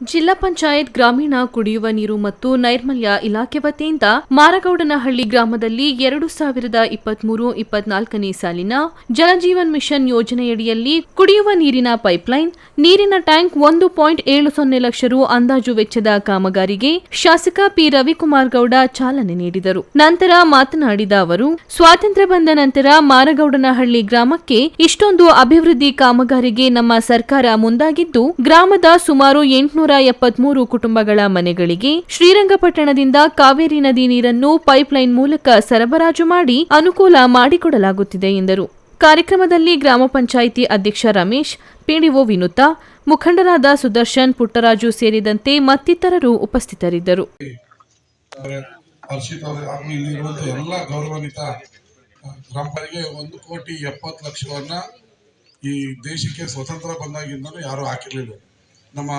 ಜಿಲ್ಲಾ ಪಂಚಾಯತ್ ಗ್ರಾಮೀಣ ಕುಡಿಯುವ ನೀರು ಮತ್ತು ನೈರ್ಮಲ್ಯ ಇಲಾಖೆ ವತಿಯಿಂದ ಮಾರಗೌಡನಹಳ್ಳಿ ಗ್ರಾಮದಲ್ಲಿ 2023-24ನೇ ಸಾಲಿನ ಜಲಜೀವನ್ ಮಿಷನ್ ಯೋಜನೆಯಡಿಯಲ್ಲಿ ಕುಡಿಯುವ ನೀರಿನ ಪೈಪ್ಲೈನ್, ನೀರಿನ ಟ್ಯಾಂಕ್ 1.70 ಲಕ್ಷ ರು ಅಂದಾಜು ವೆಚ್ಚದ ಕಾಮಗಾರಿಗೆ ಶಾಸಕ ಪಿ ರವಿಕುಮಾರ್ ಗೌಡ ಚಾಲನೆ ನೀಡಿದರು. ನಂತರ ಮಾತನಾಡಿದ ಅವರು, ಸ್ವಾತಂತ್ರ್ಯ ಬಂದ ನಂತರ ಮಾರಗೌಡನಹಳ್ಳಿ ಗ್ರಾಮಕ್ಕೆ ಇಷ್ಟೊಂದು ಅಭಿವೃದ್ಧಿ ಕಾಮಗಾರಿಗೆ ನಮ್ಮ ಸರ್ಕಾರ ಮುಂದಾಗಿದ್ದು, ಗ್ರಾಮದ ಸುಮಾರು 873 ಕುಟುಂಬಗಳ ಮನೆಗಳಿಗೆ ಶ್ರೀರಂಗಪಟ್ಟಣದಿಂದ ಕಾವೇರಿ ನದಿ ನೀರನ್ನು ಪೈಪ್ಲೈನ್ ಮೂಲಕ ಸರಬರಾಜು ಮಾಡಿ ಅನುಕೂಲ ಮಾಡಿಕೊಡಲಾಗುತ್ತಿದೆ ಎಂದರು. ಕಾರ್ಯಕ್ರಮದಲ್ಲಿ ಗ್ರಾಮ ಪಂಚಾಯಿತಿ ಅಧ್ಯಕ್ಷ ರಮೇಶ್, ಪಿಡಿಒ ವಿನುತಾ, ಮುಖಂಡರಾದ ಸುದರ್ಶನ್, ಪುಟ್ಟರಾಜು ಸೇರಿದಂತೆ ಮತ್ತಿತರರು ಉಪಸ್ಥಿತರಿದ್ದರು. ಎಲ್ಲ ಗೌರವಾನ್ವಿತ ಗ್ರಾಮಗಳಿಗೆ 1,70,00,000 ಈ ದೇಶಕ್ಕೆ ಸ್ವತಂತ್ರ ಬಂದಾಗಿಂದಲೂ ಯಾರು ಹಾಕಿರ್ಲಿಲ್ಲ. ನಮ್ಮ